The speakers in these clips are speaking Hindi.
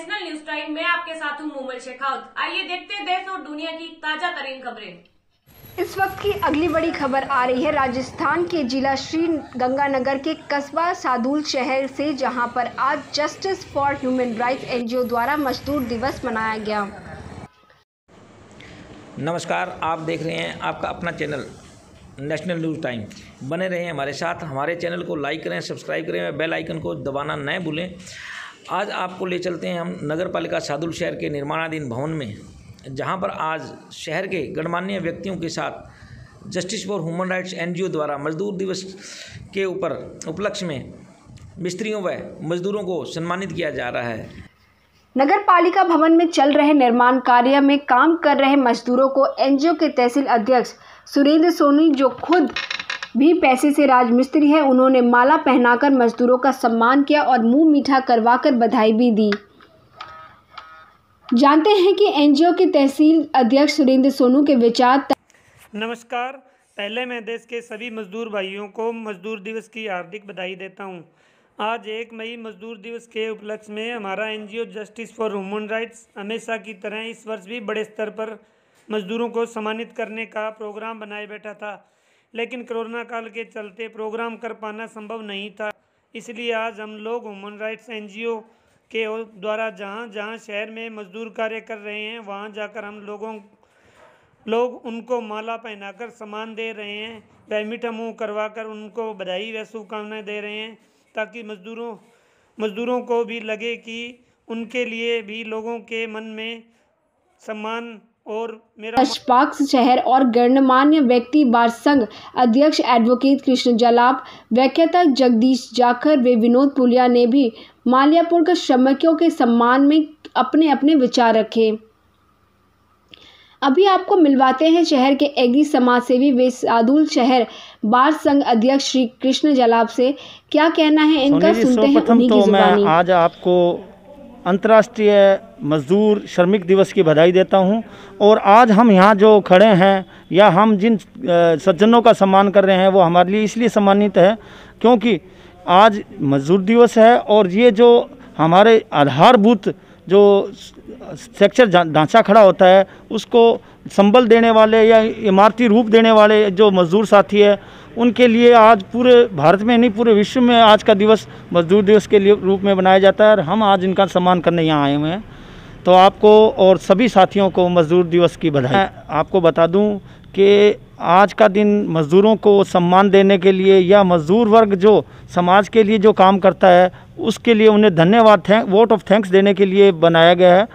नेशनल न्यूज टाइम में आपके साथ हूँ मोमल शेखावत। आइए देखते हैं देश और दुनिया की ताजा तरीन खबरें। इस वक्त की अगली बड़ी खबर आ रही है राजस्थान के जिला श्री गंगानगर के कस्बा सादुल शहर से, जहां पर आज justice for human rights NGO द्वारा मजदूर दिवस मनाया गया। नमस्कार, आप देख रहे हैं आपका अपना चैनल नेशनल न्यूज़ टाइम। बने रहें हमारे साथ, हमारे चैनल को लाइक करें, सब्सक्राइब करें, बेल आइकन को दबाना न भूलें। आज आपको ले चलते हैं हम नगर पालिका सादुल शहर के निर्माणाधीन भवन में, जहां पर आज शहर के गणमान्य व्यक्तियों के साथ justice for human rights NGO द्वारा मजदूर दिवस के उपलक्ष्य में मिस्त्रियों व मजदूरों को सम्मानित किया जा रहा है। नगर पालिका भवन में चल रहे निर्माण कार्य में काम कर रहे मजदूरों को एनजीओ के तहसील अध्यक्ष सुरेंद्र सोनी, जो खुद भी पैसे से राजमिस्त्री है, उन्होंने माला पहनाकर मजदूरों का सम्मान किया और मुंह मीठा करवाकर बधाई भी दी। जानते हैं कि एनजीओ के तहसील अध्यक्ष सुरेंद्र सोनू के विचार। नमस्कार, पहले मैं देश के सभी मजदूर भाइयों को मजदूर दिवस की हार्दिक बधाई देता हूं। आज 1 मई मजदूर दिवस के उपलक्ष्य में हमारा NGO justice for human rights हमेशा की तरह इस वर्ष भी बड़े स्तर पर मजदूरों को सम्मानित करने का प्रोग्राम बनाए बैठा था, लेकिन कोरोना काल के चलते प्रोग्राम कर पाना संभव नहीं था। इसलिए आज हम लोग ह्यूमन राइट्स एनजीओ के द्वारा जहां शहर में मजदूर कार्य कर रहे हैं, वहां जाकर हम लोग उनको माला पहनाकर सम्मान दे रहे हैं, व मीठा मुँह करवाकर उनको बधाई व शुभकामनाएं दे रहे हैं, ताकि मजदूरों को भी लगे कि उनके लिए भी लोगों के मन में सम्मान। और मेरा निष्पक्ष शहर और गणमान्य व्यक्ति बार संघ अध्यक्ष एडवोकेट कृष्ण जलाप, व्याख्याता जगदीश जाखर व विनोद पुलिया ने भी माल्यार्पण कर श्रमिकों के सम्मान में अपने अपने विचार रखे। अभी आपको मिलवाते हैं शहर के एग्री समाज सेवी व सादुल शहर बार संघ अध्यक्ष श्री कृष्ण जलाप से। क्या कहना है इनका, सुनते हैं उन्हीं की जुबानी। आज आपको अंतर्राष्ट्रीय मजदूर श्रमिक दिवस की बधाई देता हूं। और आज हम यहाँ जो खड़े हैं या हम जिन सज्जनों का सम्मान कर रहे हैं, वो हमारे लिए इसलिए सम्मानित है क्योंकि आज मजदूर दिवस है और ये जो हमारे आधारभूत जो स्ट्रक्चर ढांचा खड़ा होता है, उसको संबल देने वाले या इमारती रूप देने वाले जो मजदूर साथी है, उनके लिए आज पूरे भारत में नहीं पूरे विश्व में आज का दिवस मजदूर दिवस के लिए रूप में बनाया जाता है और हम आज इनका सम्मान करने यहाँ आए हुए हैं। तो आपको और सभी साथियों को मजदूर दिवस की बधाई। आपको बता दूं कि आज का दिन मज़दूरों को सम्मान देने के लिए या मज़दूर वर्ग जो समाज के लिए जो काम करता है, उसके लिए उन्हें धन्यवाद वोट ऑफ थैंक्स देने के लिए बनाया गया है।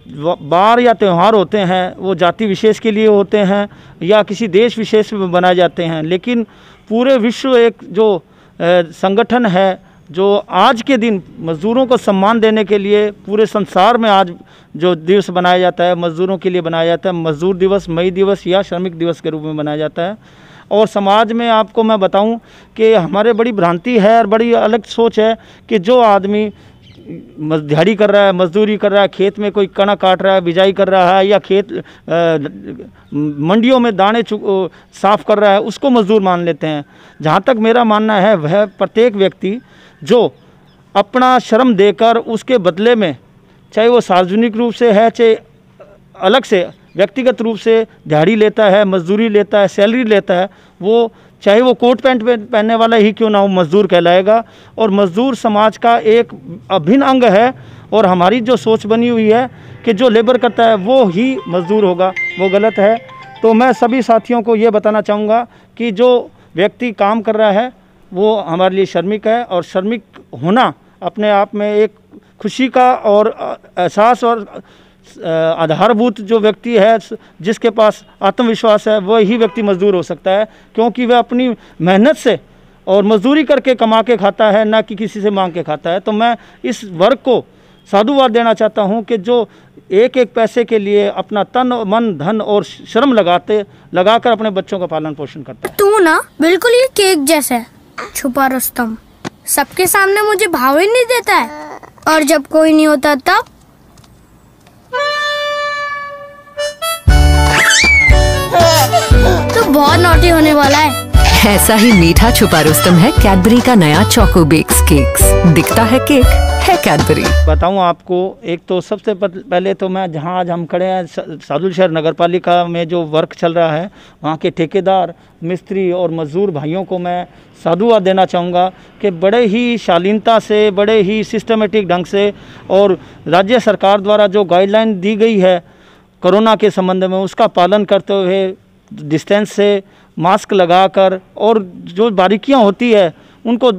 बार या त्यौहार होते हैं वो जाति विशेष के लिए होते हैं या किसी देश विशेष में बनाए जाते हैं, लेकिन पूरे विश्व एक जो संगठन है जो आज के दिन मज़दूरों को सम्मान देने के लिए पूरे संसार में आज जो दिवस बनाया जाता है, मज़दूरों के लिए बनाया जाता है। मज़दूर दिवस मई दिवस या श्रमिक दिवस के रूप में मनाया जाता है। और समाज में आपको मैं बताऊं कि हमारे बड़ी भ्रांति है और बड़ी अलग सोच है कि जो आदमी दिहाड़ी कर रहा है, मजदूरी कर रहा है, खेत में कोई कणक काट रहा है, बिजाई कर रहा है या खेत मंडियों में दाने साफ कर रहा है, उसको मजदूर मान लेते हैं। जहाँ तक मेरा मानना है, वह प्रत्येक व्यक्ति जो अपना श्रम देकर उसके बदले में, चाहे वो सार्वजनिक रूप से है चाहे अलग से व्यक्तिगत रूप से दिहाड़ी लेता है, मजदूरी लेता है, सैलरी लेता है, वो चाहे वो कोट पैंट पहनने वाला ही क्यों ना हो, मजदूर कहलाएगा। और मजदूर समाज का एक अभिन्न अंग है और हमारी जो सोच बनी हुई है कि जो लेबर करता है वो ही मजदूर होगा, वो गलत है। तो मैं सभी साथियों को ये बताना चाहूँगा कि जो व्यक्ति काम कर रहा है वो हमारे लिए श्रमिक है और श्रमिक होना अपने आप में एक खुशी का और एहसास और आधारभूत जो व्यक्ति है, जिसके पास आत्मविश्वास है, वही व्यक्ति मजदूर हो सकता है, क्योंकि वह अपनी मेहनत से और मजदूरी करके कमा के खाता है, ना कि किसी से मांग के खाता है। तो मैं इस वर्ग को साधुवाद देना चाहता हूं कि जो एक एक पैसे के लिए अपना तन मन धन और श्रम लगाकर अपने बच्चों का पालन पोषण करता है। तू ना बिल्कुल ये केक जैसा है, छुपा रुस्तम, सबके सामने मुझे भाव ही नहीं देता है, और जब कोई नहीं होता तब तो बहुत नॉटी होने वाला है। ऐसा ही मीठा छुपा रुस्तम है कैडबरी का नया चोको बेक्स। केक्स, दिखता है केक है कैडबरी। बताऊं आपको, एक तो सबसे पहले तो मैं जहां आज हम खड़े हैं सादुलशहर नगर पालिका में जो वर्क चल रहा है, वहां के ठेकेदार, मिस्त्री और मजदूर भाइयों को मैं साधुवाद देना चाहूँगा कि बड़े ही शालीनता से, बड़े ही सिस्टमेटिक ढंग से और राज्य सरकार द्वारा जो गाइडलाइन दी गई है कोरोना के संबंध में, उसका पालन करते हुए डिस्टेंस से, मास्क लगाकर और जो बारीकियां होती है उनको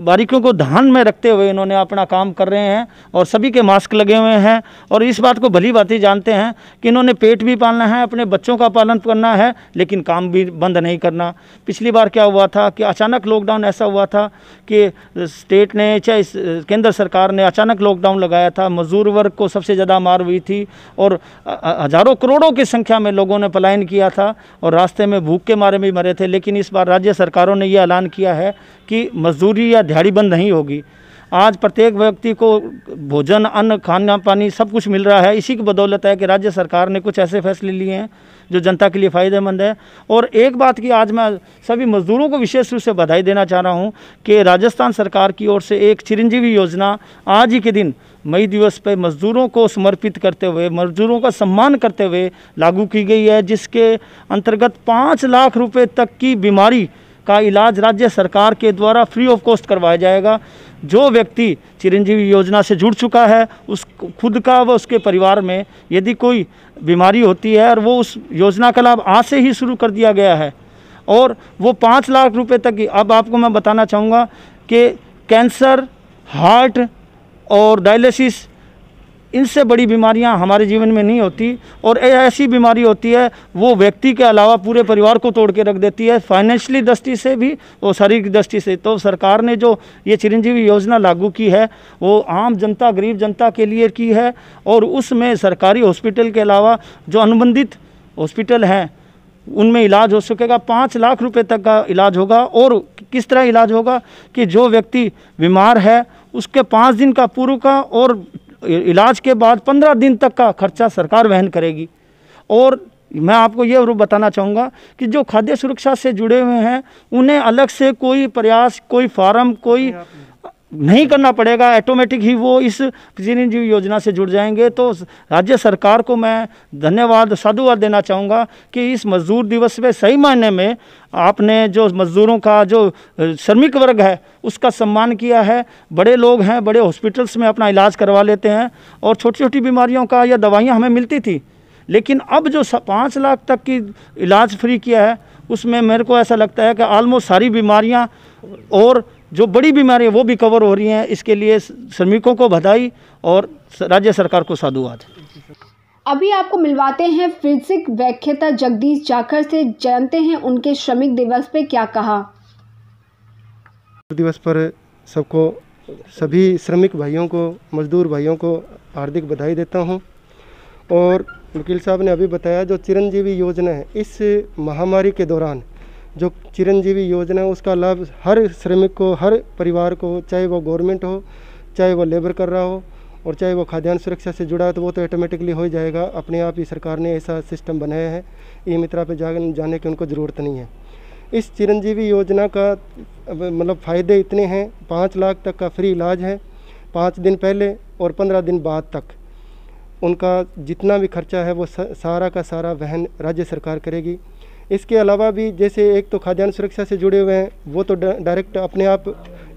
बारीकियों को ध्यान में रखते हुए इन्होंने अपना काम कर रहे हैं और सभी के मास्क लगे हुए हैं और इस बात को भली भांति जानते हैं कि इन्होंने पेट भी पालना है, अपने बच्चों का पालन करना है, लेकिन काम भी बंद नहीं करना। पिछली बार क्या हुआ था कि अचानक लॉकडाउन ऐसा हुआ था कि स्टेट ने चाहे केंद्र सरकार ने अचानक लॉकडाउन लगाया था, मजदूर वर्ग को सबसे ज़्यादा मार हुई थी और हज़ारों करोड़ों की संख्या में लोगों ने पलायन किया था और रास्ते में भूख के मारे भी मरे थे। लेकिन इस बार राज्य सरकारों ने ये ऐलान किया है कि मजदूरी या दिहाड़ी बंद नहीं होगी। आज प्रत्येक व्यक्ति को भोजन, अन्न, खाना पानी सब कुछ मिल रहा है। इसी की बदौलत है कि राज्य सरकार ने कुछ ऐसे फैसले लिए हैं जो जनता के लिए फ़ायदेमंद है। और एक बात की आज मैं सभी मजदूरों को विशेष रूप से बधाई देना चाह रहा हूं कि राजस्थान सरकार की ओर से एक चिरंजीवी योजना आज ही के दिन मई दिवस पर मजदूरों को समर्पित करते हुए, मजदूरों का सम्मान करते हुए लागू की गई है, जिसके अंतर्गत 5 लाख रुपए तक की बीमारी का इलाज राज्य सरकार के द्वारा फ्री ऑफ कॉस्ट करवाया जाएगा। जो व्यक्ति चिरंजीवी योजना से जुड़ चुका है, उस खुद का व उसके परिवार में यदि कोई बीमारी होती है और वो उस योजना का लाभ आज से ही शुरू कर दिया गया है और वो 5 लाख रुपए तक की। अब आपको मैं बताना चाहूँगा कि कैंसर, हार्ट और डायलिसिस, इनसे बड़ी बीमारियां हमारे जीवन में नहीं होती और ऐसी बीमारी होती है वो व्यक्ति के अलावा पूरे परिवार को तोड़ के रख देती है, फाइनेंशियली दृष्टि से भी और शारीरिक दृष्टि से। तो सरकार ने जो ये चिरंजीवी योजना लागू की है वो आम जनता, गरीब जनता के लिए की है और उसमें सरकारी हॉस्पिटल के अलावा जो अनुबंधित हॉस्पिटल हैं उनमें इलाज हो सकेगा। 5 लाख रुपए तक का इलाज होगा। और किस तरह इलाज होगा कि जो व्यक्ति बीमार है उसके 5 दिन का पूर्व का और इलाज के बाद 15 दिन तक का खर्चा सरकार वहन करेगी। और मैं आपको ये जरूर बताना चाहूँगा कि जो खाद्य सुरक्षा से जुड़े हुए हैं उन्हें अलग से कोई प्रयास, कोई फार्म, कोई नहीं करना पड़ेगा, ऑटोमेटिक ही वो इस चिरंजीवी योजना से जुड़ जाएंगे। तो राज्य सरकार को मैं धन्यवाद, साधुवाद देना चाहूँगा कि इस मजदूर दिवस पे सही मायने में आपने जो मजदूरों का, जो श्रमिक वर्ग है, उसका सम्मान किया है। बड़े लोग हैं, बड़े हॉस्पिटल्स में अपना इलाज करवा लेते हैं और छोटी छोटी बीमारियों का या दवाइयाँ हमें मिलती थी, लेकिन अब जो 5 लाख तक की इलाज फ्री किया है उसमें मेरे को ऐसा लगता है कि ऑलमोस्ट सारी बीमारियाँ और जो बड़ी बीमारी है वो भी कवर हो रही हैं। इसके लिए श्रमिकों को बधाई और राज्य सरकार को साधुवाद। अभी आपको मिलवाते हैं फिजिक व्याख्याता जगदीश जाखड़ से, जानते हैं उनके श्रमिक दिवस पे क्या कहा। दिवस पर सबको, सभी श्रमिक भाइयों को, मजदूर भाइयों को हार्दिक बधाई देता हूं। और वकील साहब ने अभी बताया जो चिरंजीवी योजना है, इस महामारी के दौरान जो चिरंजीवी योजना है उसका लाभ हर श्रमिक को, हर परिवार को, चाहे वो गवर्नमेंट हो, चाहे वो लेबर कर रहा हो और चाहे वो खाद्यान्न सुरक्षा से जुड़ा है, तो वो तो ऑटोमेटिकली हो जाएगा। अपने आप ही सरकार ने ऐसा सिस्टम बनाया है, ई मित्रा पे जाने की उनको ज़रूरत नहीं है। इस चिरंजीवी योजना का मतलब फ़ायदे इतने हैं, 5 लाख तक का फ्री इलाज है 5 दिन पहले और 15 दिन बाद तक। उनका जितना भी खर्चा है वो सारा का सारा वहन राज्य सरकार करेगी। इसके अलावा भी जैसे एक तो खाद्यान्न सुरक्षा से जुड़े हुए हैं वो तो डायरेक्ट अपने आप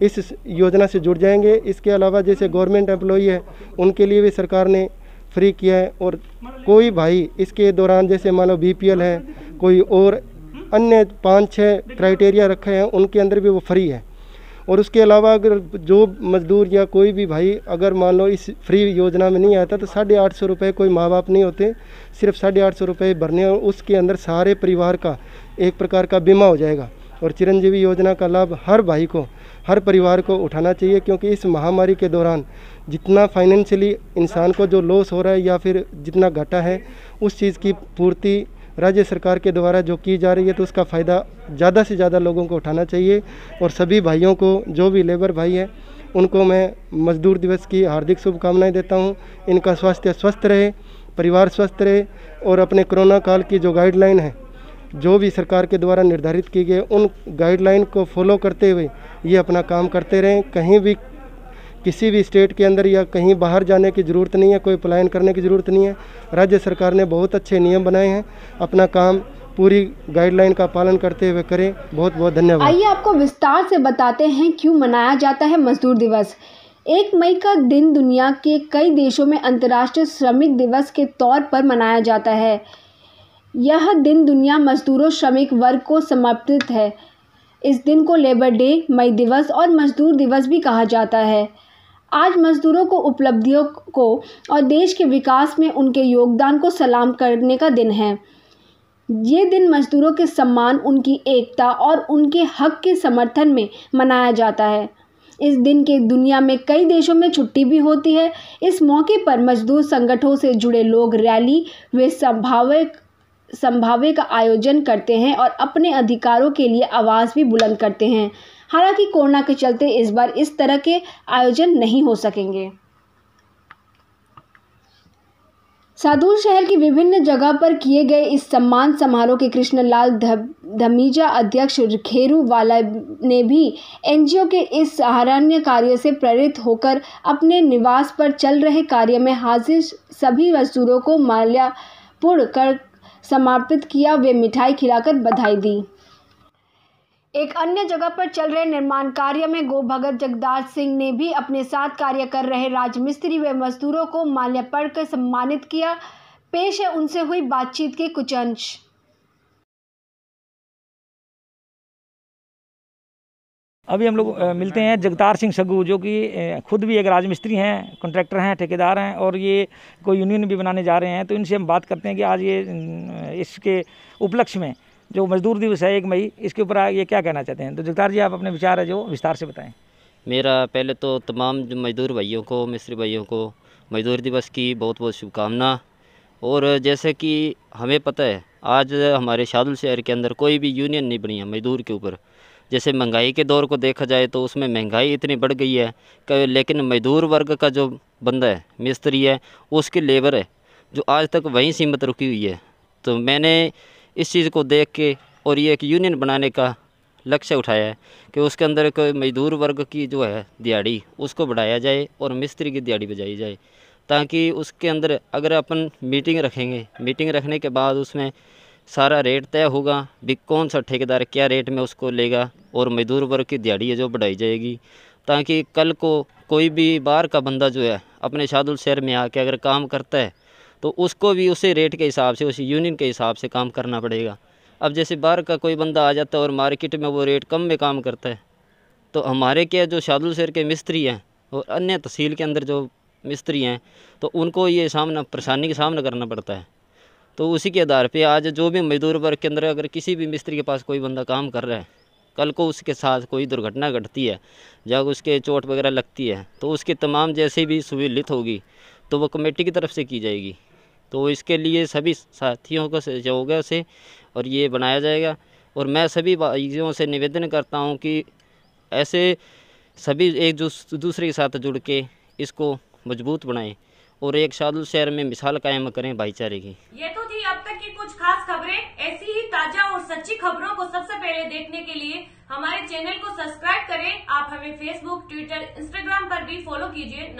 इस योजना से जुड़ जाएंगे। इसके अलावा जैसे गवर्नमेंट एम्प्लॉई है उनके लिए भी सरकार ने फ्री किया है। और कोई भाई इसके दौरान जैसे मान लो BPL है, कोई और अन्य 5-6 क्राइटेरिया रखे हैं, उनके अंदर भी वो फ्री है। और उसके अलावा अगर जो मजदूर या कोई भी भाई अगर मान लो इस फ्री योजना में नहीं आता तो 850 रुपये, कोई माँ बाप नहीं होते, सिर्फ 850 रुपये भरने और उसके अंदर सारे परिवार का एक प्रकार का बीमा हो जाएगा। और चिरंजीवी योजना का लाभ हर भाई को, हर परिवार को उठाना चाहिए, क्योंकि इस महामारी के दौरान जितना फाइनेंशियली इंसान को जो लॉस हो रहा है या फिर जितना घाटा है, उस चीज़ की पूर्ति राज्य सरकार के द्वारा जो की जा रही है, तो उसका फ़ायदा ज़्यादा से ज़्यादा लोगों को उठाना चाहिए। और सभी भाइयों को, जो भी लेबर भाई है, उनको मैं मजदूर दिवस की हार्दिक शुभकामनाएं देता हूं। इनका स्वास्थ्य स्वस्थ रहे, परिवार स्वस्थ रहे और अपने कोरोना काल की जो गाइडलाइन है जो भी सरकार के द्वारा निर्धारित की गई उन गाइडलाइन को फॉलो करते हुए ये अपना काम करते रहें। कहीं भी किसी भी स्टेट के अंदर या कहीं बाहर जाने की ज़रूरत नहीं है, कोई पलायन करने की ज़रूरत नहीं है। राज्य सरकार ने बहुत अच्छे नियम बनाए हैं, अपना काम पूरी गाइडलाइन का पालन करते हुए करें। बहुत बहुत धन्यवाद। आइए आपको विस्तार से बताते हैं क्यों मनाया जाता है मजदूर दिवस। 1 मई का दिन दुनिया के कई देशों में अंतर्राष्ट्रीय श्रमिक दिवस के तौर पर मनाया जाता है। यह दिन दुनिया मजदूरों श्रमिक वर्ग को समर्पित है। इस दिन को लेबर डे, मई दिवस और मजदूर दिवस भी कहा जाता है। आज मजदूरों को उपलब्धियों को और देश के विकास में उनके योगदान को सलाम करने का दिन है। ये दिन मजदूरों के सम्मान, उनकी एकता और उनके हक के समर्थन में मनाया जाता है। इस दिन के दुनिया में कई देशों में छुट्टी भी होती है। इस मौके पर मजदूर संगठनों से जुड़े लोग रैली व संभावे का आयोजन करते हैं और अपने अधिकारों के लिए आवाज़ भी बुलंद करते हैं। हालांकि कोरोना के चलते इस बार इस तरह के आयोजन नहीं हो सकेंगे। सादुल शहर की विभिन्न जगह पर किए गए इस सम्मान समारोह के कृष्णलाल धमीजा अध्यक्ष खेरू वाला ने भी एनजीओ के इस सराहनीय कार्य से प्रेरित होकर अपने निवास पर चल रहे कार्य में हाजिर सभी मजदूरों को माल्यार्पण कर समर्पित किया व मिठाई खिलाकर बधाई दी। एक अन्य जगह पर चल रहे निर्माण कार्य में गो भगत जगदार सिंह ने भी अपने साथ कार्य कर रहे राजमिस्त्री व मजदूरों को माल्यार्पण कर सम्मानित किया। पेश है उनसे हुई बातचीत के कुछ अंश। अभी हम लोग मिलते हैं जगतार सिंह सग्गू, जो कि खुद भी एक राजमिस्त्री हैं, कॉन्ट्रैक्टर हैं, ठेकेदार हैं और ये कोई यूनियन भी बनाने जा रहे हैं। तो इनसे हम बात करते हैं कि आज ये इसके उपलक्ष्य में जो मजदूर दिवस है 1 मई, इसके ऊपर ये क्या कहना चाहते हैं। तो जगतार जी, आप अपने विचार है जो विस्तार से बताएं। मेरा पहले तो तमाम मजदूर भाइयों को, मिस्त्री भाइयों को मजदूर दिवस की बहुत बहुत शुभकामना। और जैसे कि हमें पता है आज हमारे शादुल शहर के अंदर कोई भी यूनियन नहीं बनी है मजदूर के ऊपर। जैसे महंगाई के दौर को देखा जाए तो उसमें महंगाई इतनी बढ़ गई है कि लेकिन मजदूर वर्ग का जो बंदा है, मिस्त्री है, उसकी लेबर है जो आज तक वहीं सीमित रुकी हुई है। तो मैंने इस चीज़ को देख के और ये एक यूनियन बनाने का लक्ष्य उठाया है कि उसके अंदर कोई मजदूर वर्ग की जो है दिहाड़ी उसको बढ़ाया जाए और मिस्त्री की दिहाड़ी बजाई जाए, ताकि उसके अंदर अगर अपन मीटिंग रखेंगे, मीटिंग रखने के बाद उसमें सारा रेट तय होगा भी कौन सा ठेकेदार क्या रेट में उसको लेगा और मजदूर वर्ग की दिहाड़ी है जो बढ़ाई जाएगी, ताकि कल को कोई भी बाहर का बंदा जो है अपने शादुल शहर में आके अगर काम करता है तो उसको भी उसी रेट के हिसाब से, उसी यूनियन के हिसाब से काम करना पड़ेगा। अब जैसे बाहर का कोई बंदा आ जाता है और मार्केट में वो रेट कम में काम करता है, तो हमारे क्या जो शादुल शहर के मिस्त्री हैं और अन्य तहसील के अंदर जो मिस्त्री हैं तो उनको ये परेशानी का सामना करना पड़ता है। तो उसी के आधार पे आज जो भी मजदूर वर्ग के अंदर अगर किसी भी मिस्त्री के पास कोई बंदा काम कर रहा है, कल को उसके साथ कोई दुर्घटना घटती है या उसके चोट वगैरह लगती है तो उसकी तमाम जैसे भी सहूलियत होगी तो वो कमेटी की तरफ से की जाएगी। तो इसके लिए सभी साथियों को सहयोग से और ये बनाया जाएगा। और मैं सभी भाइयों से निवेदन करता हूँ कि ऐसे सभी एक दूसरे के साथ जुड़ के इसको मजबूत बनाएं और एक शादुल शहर में मिसाल कायम करें भाईचारे की। ये तो थी अब तक की कुछ खास खबरें। ऐसी ही ताजा और सच्ची खबरों को सबसे पहले देखने के लिए हमारे चैनल को सब्सक्राइब करें। आप हमें फेसबुक, ट्विटर, इंस्टाग्राम पर भी फॉलो कीजिए।